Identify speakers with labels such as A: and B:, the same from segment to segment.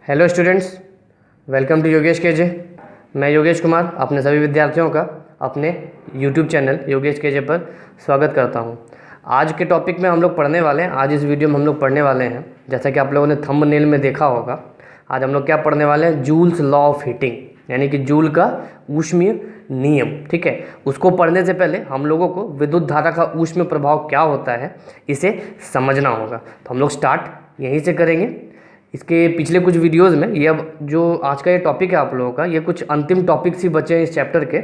A: Hello students, welcome to Yogesh KJ. मैं योगेश कुमार अपने सभी विद्यार्थियों का अपने यूट्यूब चैनल योगेश केजे पर स्वागत करता हूं। आज के टॉपिक में हम लोग पढ़ने वाले हैं, आज इस वीडियो में हम लोग पढ़ने वाले हैं, जैसा कि आप लोगों ने थंबनेल में देखा होगा, आज हम लोग क्या पढ़ने वाले हैं, जूल्स लॉ ऑफ हीटिंग, यानी कि जूल का ऊष्मीय नियम। ठीक है, उसको पढ़ने से पहले हम लोगों को विद्युत धारा का ऊष्मीय प्रभाव क्या होता है इसे समझना होगा। तो हम लोग स्टार्ट यहीं से करेंगे। इसके पिछले कुछ वीडियोस में ये अब जो आज का ये टॉपिक है आप लोगों का, ये कुछ अंतिम टॉपिक्स ही बचे हैं इस चैप्टर के।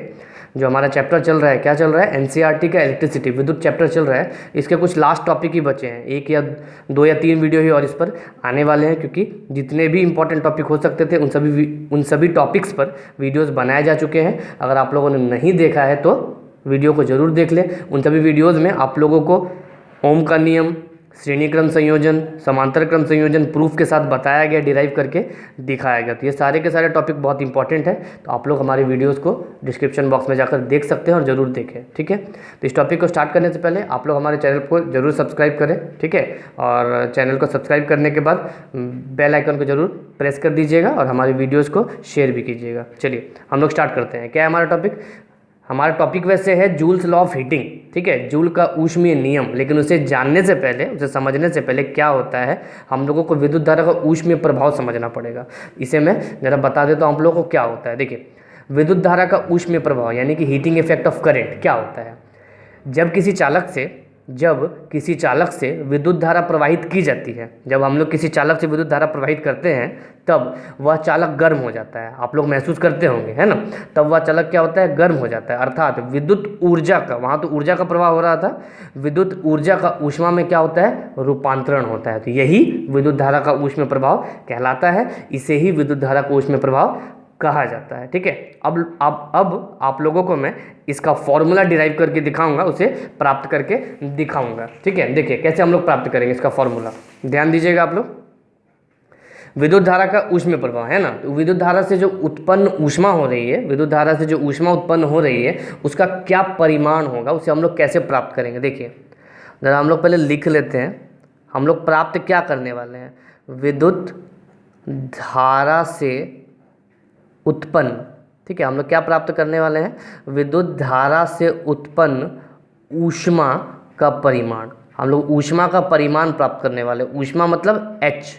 A: जो हमारा चैप्टर चल रहा है, क्या चल रहा है, एनसीईआरटी का इलेक्ट्रिसिटी विद्युत चैप्टर चल रहा है। इसके कुछ लास्ट टॉपिक ही बचे हैं, एक या दो या तीन वीडियो ही और इस पर आने वाले हैं, क्योंकि जितने भी इंपॉर्टेंट टॉपिक हो सकते थे उन सभी टॉपिक्स पर वीडियोज़ बनाए जा चुके हैं। अगर आप लोगों ने नहीं देखा है तो वीडियो को ज़रूर देख लें। उन सभी वीडियोज़ में आप लोगों को ओम का नियम, श्रेणी क्रम संयोजन, समांतर क्रम संयोजन प्रूफ के साथ बताया गया, डिराइव करके दिखाया गया। तो ये सारे के सारे टॉपिक बहुत इंपॉर्टेंट है, तो आप लोग हमारे वीडियोस को डिस्क्रिप्शन बॉक्स में जाकर देख सकते हैं और ज़रूर देखें। ठीक है, तो इस टॉपिक को स्टार्ट करने से पहले आप लोग हमारे चैनल को ज़रूर सब्सक्राइब करें। ठीक है, और चैनल को सब्सक्राइब करने के बाद बेल आइकन को ज़रूर प्रेस कर दीजिएगा और हमारी वीडियोज़ को शेयर भी कीजिएगा। चलिए हम लोग स्टार्ट करते हैं। क्या है हमारा टॉपिक? हमारा टॉपिक वैसे है जूल्स लॉ ऑफ हीटिंग। ठीक है, जूल का ऊष्मीय नियम, लेकिन उसे जानने से पहले, उसे समझने से पहले क्या होता है, हम लोगों को विद्युत धारा का ऊष्मीय प्रभाव समझना पड़ेगा। इसे मैं जरा बता देता हूँ आप लोगों को क्या होता है। देखिए, विद्युत धारा का ऊष्मीय प्रभाव यानी कि हीटिंग इफेक्ट ऑफ करंट क्या होता है। जब किसी चालक से विद्युत धारा प्रवाहित की जाती है, जब हम लोग किसी चालक से विद्युत धारा प्रवाहित करते हैं, तब वह चालक गर्म हो जाता है। आप लोग महसूस करते होंगे, है ना। तब वह चालक क्या होता है, गर्म हो जाता है। अर्थात विद्युत ऊर्जा का, वहाँ तो ऊर्जा का प्रवाह हो रहा था, विद्युत ऊर्जा का ऊष्मा में क्या होता है, रूपांतरण होता है। तो यही विद्युत धारा का ऊष्मीय प्रभाव कहलाता है। इसे ही विद्युत धारा का ऊष्मीय प्रभाव कहा जाता है। ठीक है, अब आप लोगों को मैं इसका फॉर्मूला डिराइव करके दिखाऊंगा, उसे प्राप्त करके दिखाऊंगा। ठीक है, देखिए कैसे हम लोग प्राप्त करेंगे इसका फॉर्मूला, ध्यान दीजिएगा आप लोग। विद्युत धारा का ऊष्मीय प्रभाव है ना, तो विद्युत धारा से जो उत्पन्न ऊष्मा हो रही है, विद्युत धारा से जो ऊष्मा उत्पन्न हो रही है, उसका क्या परिमाण होगा, उसे हम लोग कैसे प्राप्त करेंगे। देखिए जरा हम लोग पहले लिख लेते हैं, हम लोग प्राप्त क्या करने वाले हैं, विद्युत धारा से उत्पन्न। ठीक है, हम लोग क्या प्राप्त करने वाले हैं, विद्युत धारा से उत्पन्न ऊष्मा का परिमाण। हम लोग ऊष्मा का परिमाण प्राप्त करने वाले। ऊष्मा मतलब H,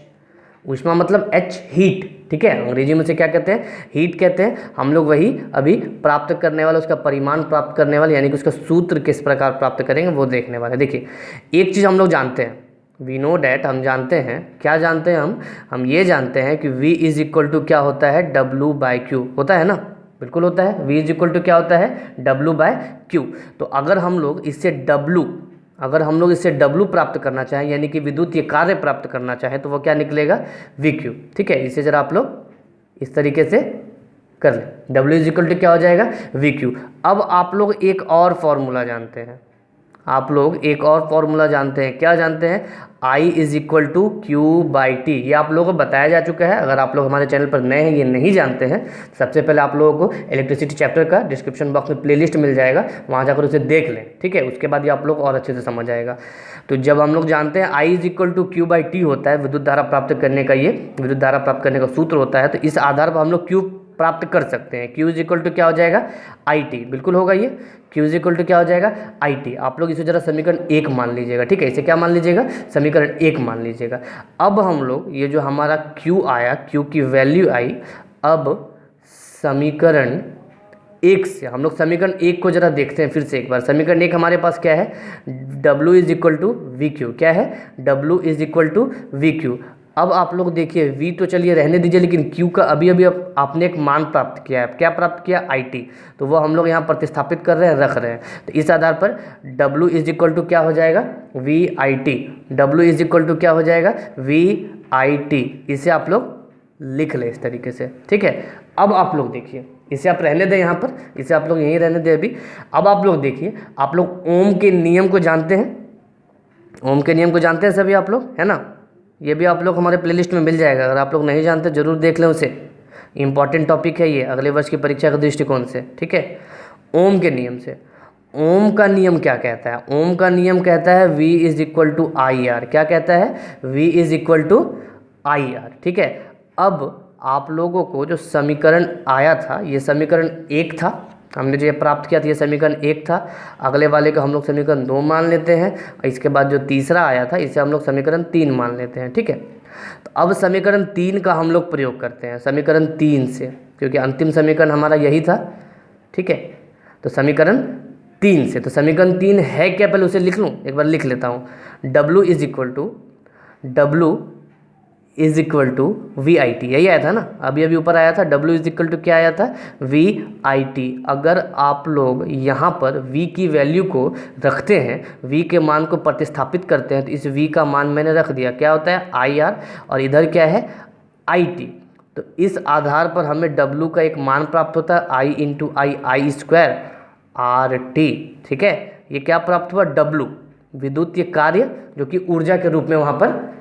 A: ऊष्मा मतलब H हीट। ठीक है, अंग्रेजी में से क्या कहते हैं, हीट कहते हैं। हम लोग वही अभी प्राप्त करने वाले, उसका परिमाण प्राप्त करने वाले, यानी कि उसका सूत्र किस प्रकार प्राप्त करेंगे वो देखने वाले। देखिए एक चीज़ हम लोग जानते हैं, वी नो डैट, हम जानते हैं, क्या जानते हैं हम ये जानते हैं कि V इज इक्वल टू क्या होता है, W/Q होता है ना, बिल्कुल होता है। V इज इक्वल टू क्या होता है, W/Q। तो अगर हम लोग इससे W प्राप्त करना चाहें, यानी कि विद्युत ये कार्य प्राप्त करना चाहें, तो वो क्या निकलेगा, VQ। ठीक है, इसे जरा आप लोग इस तरीके से कर लें, W इज इक्वल टू क्या हो जाएगा, VQ। अब आप लोग एक और फॉर्मूला जानते हैं, क्या जानते हैं, I is equal to Q/T। ये आप लोगों को बताया जा चुका है। अगर आप लोग हमारे चैनल पर नए हैं, ये नहीं जानते हैं, सबसे पहले आप लोगों को इलेक्ट्रिसिटी चैप्टर का डिस्क्रिप्शन बॉक्स में प्लेलिस्ट मिल जाएगा, वहाँ जाकर उसे देख लें। ठीक है, उसके बाद ये आप लोग और अच्छे से समझ आएगा। तो जब हम लोग जानते हैं I is equal to Q/T होता है, विद्युत धारा प्राप्त करने का, ये विद्युत धारा प्राप्त करने का सूत्र होता है, तो इस आधार पर हम लोग Q प्राप्त कर सकते हैं। Q इज इक्वल टू क्या हो जाएगा, IT, बिल्कुल होगा ये, Q इज इक्वल टू क्या हो जाएगा, IT। आप लोग इसे जरा समीकरण 1 मान लीजिएगा। ठीक है, इसे क्या मान लीजिएगा, समीकरण 1 मान लीजिएगा। अब हम लोग ये जो हमारा Q आया, Q की वैल्यू आई, अब समीकरण 1 से हम लोग समीकरण 1 को जरा देखते हैं फिर से एक बार। समीकरण 1 हमारे पास क्या है, W is equal to VQ, क्या है, W is equal to VQ। अब आप लोग देखिए, V तो चलिए रहने दीजिए, लेकिन Q का अभी आपने एक मान प्राप्त किया है। क्या प्राप्त किया, IT, तो वो हम लोग यहाँ प्रतिस्थापित कर रहे हैं, रख रहे हैं। तो इस आधार पर W इज इक्वल टू क्या हो जाएगा, VIT। W is equal to क्या हो जाएगा, VIT। इसे आप लोग लिख लें इस तरीके से। ठीक है, अब आप लोग देखिए, इसे आप रहने दें यहाँ पर, इसे आप लोग यहीं रहने दें अभी। अब आप लोग देखिए, आप लोग ओम के नियम को जानते हैं, ओम के नियम को जानते हैं सभी आप लोग, है ना। ये भी आप लोग हमारे प्लेलिस्ट में मिल जाएगा, अगर आप लोग नहीं जानते जरूर देख लें उसे। इंपॉर्टेंट टॉपिक है ये अगले वर्ष की परीक्षा के दृष्टिकोण से। ठीक है, ओम के नियम से, ओम का नियम क्या कहता है, ओम का नियम कहता है V is equal to I R. क्या कहता है, V is equal to I R. ठीक है, अब आप लोगों को जो समीकरण आया था, ये समीकरण 1 था, हमने जो ये प्राप्त किया था ये समीकरण 1 था। अगले वाले को हम लोग समीकरण 2 मान लेते हैं, इसके बाद जो तीसरा आया था इसे हम लोग समीकरण 3 मान लेते हैं, ठीक है। तो अब समीकरण 3 का हम लोग प्रयोग करते हैं, समीकरण 3 से, क्योंकि अंतिम समीकरण हमारा यही था, ठीक है। तो समीकरण 3 से, तो समीकरण 3 है क्या, पहले उसे लिख लूँ, एक बार लिख लेता हूँ। W is equal to V I T, यही आया था ना, अभी ऊपर आया था। W इज इक्वल टू क्या आया था, वी आई टी। अगर आप लोग यहाँ पर V की वैल्यू को रखते हैं, V के मान को प्रतिस्थापित करते हैं, तो इस V का मान मैंने रख दिया, क्या होता है आई आर, और इधर क्या है आई टी। तो इस आधार पर हमें W का एक मान प्राप्त होता है आई इंटू आई स्क्वायर आर टी, ठीक है। ये क्या प्राप्त हुआ, W, विद्युतीय कार्य जो कि ऊर्जा के रूप में वहाँ पर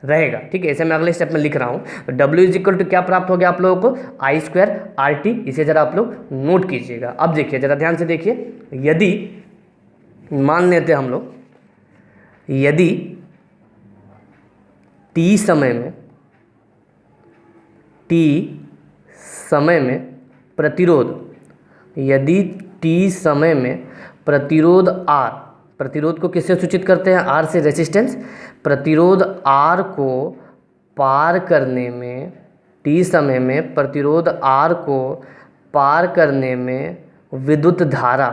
A: रहेगा, ठीक है। इसे मैं अगले स्टेप में लिख रहा हूँ। तो W इज इक्वल टू क्या प्राप्त हो गया आप लोगों को, आई स्क्वायर आर टी। इसे जरा आप लोग नोट कीजिएगा। अब देखिए, जरा ध्यान से देखिए, यदि मान लेते हैं हम लोग, यदि t समय में प्रतिरोध, यदि t समय में प्रतिरोध R, प्रतिरोध को किससे सूचित करते हैं, R से, रेजिस्टेंस। प्रतिरोध R को पार करने में, t समय में प्रतिरोध R को पार करने में विद्युत धारा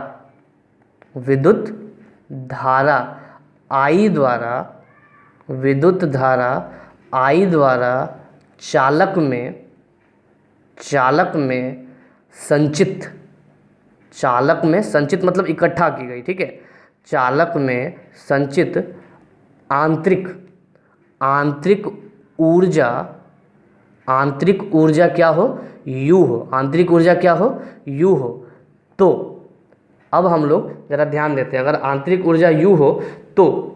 A: I द्वारा चालक में संचित मतलब इकट्ठा की गई, ठीक है। चालक में संचित आंतरिक ऊर्जा क्या हो, U हो, आंतरिक ऊर्जा क्या हो, U हो। तो अब हम लोग ज़रा ध्यान देते हैं, अगर आंतरिक ऊर्जा U हो तो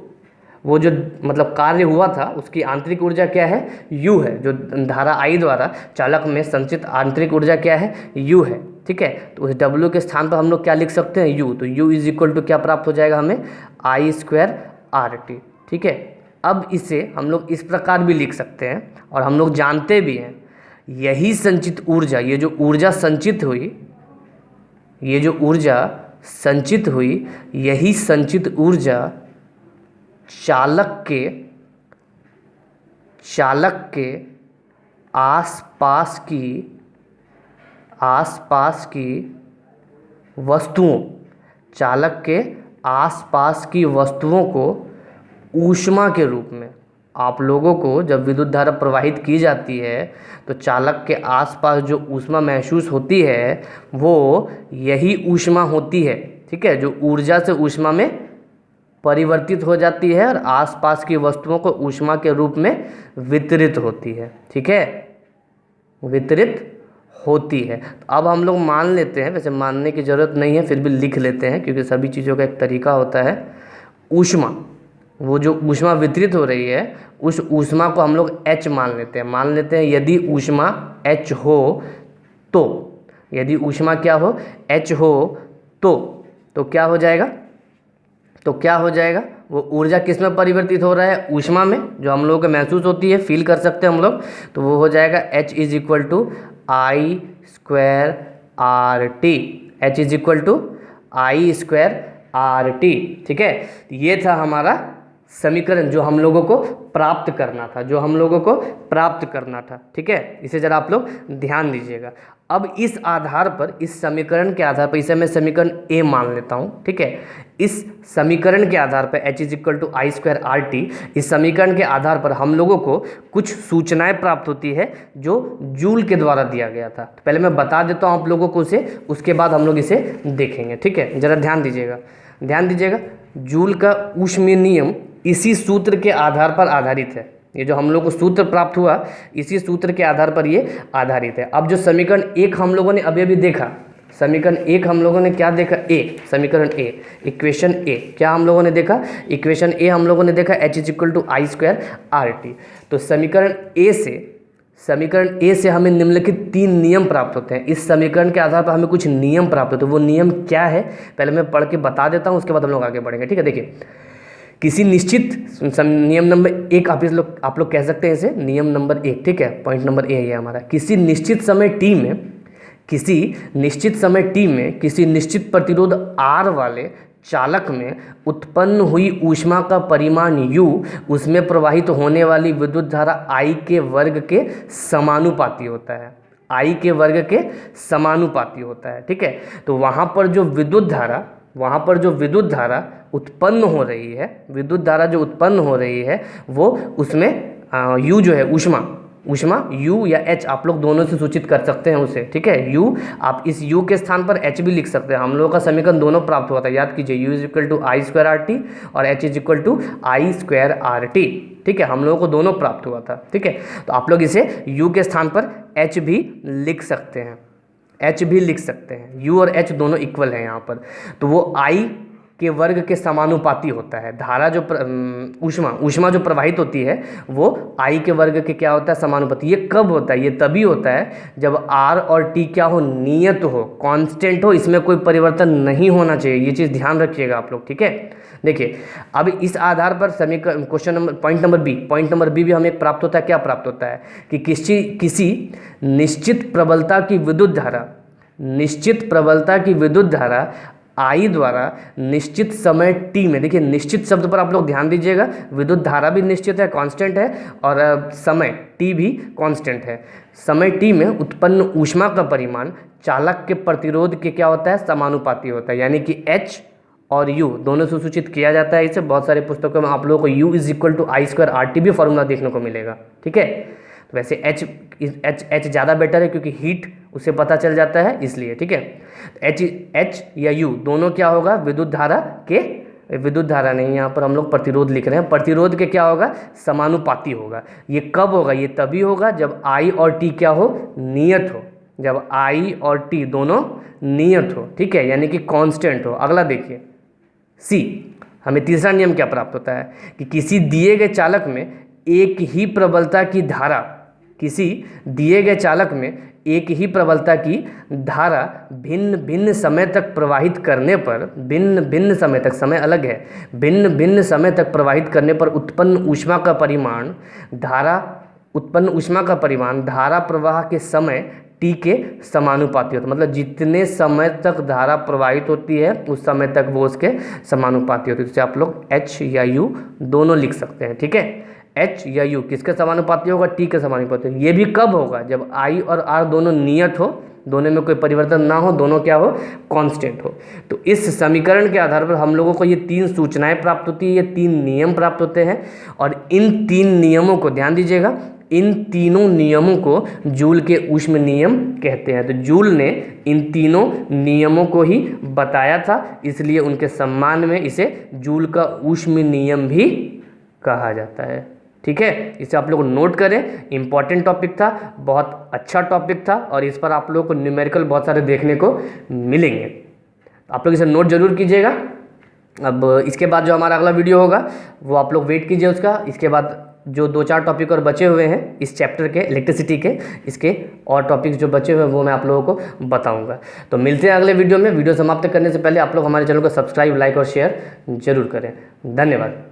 A: वो जो मतलब कार्य हुआ था उसकी आंतरिक ऊर्जा क्या है, U है। जो धारा I द्वारा चालक में संचित आंतरिक ऊर्जा क्या है, U है, ठीक है। तो उस W के स्थान पर हम लोग क्या लिख सकते हैं, U। तो U इज इक्वल टू क्या प्राप्त हो जाएगा हमें, आई स्क्वायर आर टी, ठीक है। अब इसे हम लोग इस प्रकार भी लिख सकते हैं, और हम लोग जानते भी हैं, यही संचित ऊर्जा, ये जो ऊर्जा संचित हुई, यही संचित ऊर्जा चालक के आसपास की वस्तुओं को ऊष्मा के रूप में, आप लोगों को जब विद्युत धारा प्रवाहित की जाती है तो चालक के आसपास जो ऊष्मा महसूस होती है वो यही ऊष्मा होती है, ठीक है, जो ऊर्जा से ऊष्मा में परिवर्तित हो जाती है और आसपास की वस्तुओं को ऊष्मा के रूप में वितरित होती है, ठीक है, वितरित होती है। तो अब हम लोग मान लेते हैं, वैसे मानने की ज़रूरत नहीं है, फिर भी लिख लेते हैं क्योंकि सभी चीज़ों का एक तरीका होता है। ऊष्मा, वो जो ऊष्मा वितरित हो रही है उस ऊष्मा को हम लोग H मान लेते हैं। यदि ऊष्मा H हो तो, यदि ऊष्मा क्या हो, H हो तो क्या हो जाएगा, वो ऊर्जा किस में परिवर्तित हो रहा है, ऊष्मा में, जो हम लोगों को महसूस होती है, फील कर सकते हैं हम लोग। तो वो हो जाएगा H is equal to I square R T, H is equal to I square R T, ठीक है। ये था हमारा समीकरण जो हम लोगों को प्राप्त करना था, ठीक है। इसे जरा आप लोग ध्यान दीजिएगा। अब इस आधार पर, इस समीकरण के आधार पर, इसे मैं समीकरण A मान लेता हूँ, ठीक है। इस समीकरण के आधार पर H is equal to I square R T, इस समीकरण के आधार पर हम लोगों को कुछ सूचनाएं प्राप्त होती है जो जूल के द्वारा दिया गया था। तो पहले मैं बता देता हूँ आप लोगों को उसे, उसके बाद हम लोग इसे देखेंगे, ठीक है। ज़रा ध्यान दीजिएगा। जूल का ऊष्मीय नियम इसी सूत्र के आधार पर आधारित है। ये जो हम लोग को सूत्र प्राप्त हुआ इसी सूत्र के आधार पर ये आधारित है। अब जो समीकरण 1 हम लोगों ने अभी देखा, समीकरण 1 हम लोगों ने क्या देखा, समीकरण A, इक्वेशन A क्या हम लोगों ने देखा, इक्वेशन A हम लोगों ने देखा H is equal to I square R T. तो समीकरण A से हमें निम्नलिखित 3 नियम प्राप्त होते हैं। इस समीकरण के आधार पर हमें कुछ नियम प्राप्त होते हैं। वो नियम क्या है पहले मैं पढ़ के बता देता हूँ, उसके बाद हम लोग आगे बढ़ेंगे, ठीक है। देखिए, किसी निश्चित नियम नंबर 1 आप लोग कह सकते हैं इसे नियम नंबर 1, ठीक है। पॉइंट नंबर ए है हमारा, किसी निश्चित समय टी में किसी निश्चित प्रतिरोध R वाले चालक में उत्पन्न हुई ऊष्मा का परिमाण U उसमें प्रवाहित होने वाली विद्युत धारा I के वर्ग के समानुपाती होता है। I के वर्ग के समानुपाती होता है, ठीक है। तो वहाँ पर जो विद्युत धारा उत्पन्न हो रही है, वो उसमें U जो है ऊष्मा U या H आप लोग दोनों से सूचित कर सकते हैं उसे, ठीक है। U आप इस U के स्थान पर H भी लिख सकते हैं। हम लोगों का समीकरण दोनों प्राप्त हुआ था, याद कीजिए, U = I² RT और H = I² RT, ठीक है। हम लोगों को दोनों प्राप्त हुआ था, ठीक है। तो आप लोग इसे U के स्थान पर H भी लिख सकते हैं, U और H दोनों इक्वल हैं यहाँ पर। तो वो I के वर्ग के समानुपाती होता है। धारा जो ऊष्मा जो प्रवाहित होती है वो I के वर्ग के क्या होता है, समानुपाती। ये कब होता है? ये तभी होता है जब R और T क्या हो, नियत हो, कांस्टेंट हो, इसमें कोई परिवर्तन नहीं होना चाहिए। ये चीज़ ध्यान रखिएगा आप लोग, ठीक है। देखिए, अब इस आधार पर समीकरण पॉइंट नंबर बी भी हमें प्राप्त होता है। क्या प्राप्त होता है कि किसी निश्चित प्रबलता की विद्युत धारा I द्वारा निश्चित समय t में, देखिए निश्चित शब्द पर आप लोग ध्यान दीजिएगा, विद्युत धारा भी निश्चित है, कांस्टेंट है, और समय t भी कांस्टेंट है। समय t में उत्पन्न ऊष्मा का परिमाण चालक के प्रतिरोध के क्या होता है, समानुपाती होता है। यानी कि H और U दोनों से सूचित किया जाता है। इसे बहुत सारी पुस्तकों में आप लोगों को U = I² RT भी फॉर्मूला देखने को मिलेगा, ठीक है। तो वैसे H ज़्यादा बेटर है क्योंकि हीट उसे पता चल जाता है, इसलिए, ठीक है। H या U दोनों क्या होगा, विद्युत धारा नहीं, यहाँ पर हम लोग प्रतिरोध लिख रहे हैं, प्रतिरोध के क्या होगा, समानुपाती होगा। ये कब होगा? ये तभी होगा जब I और T क्या हो, नियत हो, जब I और T दोनों नियत हो, ठीक है, यानी कि कांस्टेंट हो। अगला देखिए C, हमें तीसरा नियम क्या प्राप्त होता है कि किसी दिए गए चालक में एक ही प्रबलता की धारा भिन्न भिन्न समय तक प्रवाहित करने पर, भिन्न समय तक, समय अलग है, भिन्न समय तक प्रवाहित करने पर उत्पन्न ऊष्मा का परिमाण धारा प्रवाह के समय t के समानुपाती होता है। मतलब जितने समय तक धारा प्रवाहित होती है उस समय तक वो उसके समानुपाती होती है। जैसे आप लोग H या U दोनों लिख सकते हैं, ठीक है। H या U किसके समानुपाती होगा, T के समानुपाती। ये भी कब होगा, जब I और R दोनों नियत हो, दोनों में कोई परिवर्तन ना हो, दोनों क्या हो, कांस्टेंट हो। तो इस समीकरण के आधार पर हम लोगों को ये 3 सूचनाएं प्राप्त होती है, ये 3 नियम प्राप्त होते हैं। और इन 3 नियमों को ध्यान दीजिएगा, इन तीनों नियमों को जूल के ऊष्म नियम कहते हैं। तो जूल ने इन तीनों नियमों को ही बताया था, इसलिए उनके सम्मान में इसे जूल का ऊष्म नियम भी कहा जाता है, ठीक है। इसे आप लोग नोट करें, इंपॉर्टेंट टॉपिक था, बहुत अच्छा टॉपिक था, और इस पर आप लोगों को न्यूमेरिकल बहुत सारे देखने को मिलेंगे। आप लोग इसे नोट जरूर कीजिएगा। अब इसके बाद जो हमारा अगला वीडियो होगा वो आप लोग वेट कीजिए उसका। इसके बाद जो 2-4 टॉपिक और बचे हुए हैं इस चैप्टर के, इलेक्ट्रिसिटी के, इसके और टॉपिक्स जो बचे हुए हैं वो मैं आप लोगों को बताऊंगा। तो मिलते हैं अगले वीडियो में। वीडियो समाप्त करने से पहले आप लोग हमारे चैनल को सब्सक्राइब, लाइक और शेयर जरूर करें। धन्यवाद।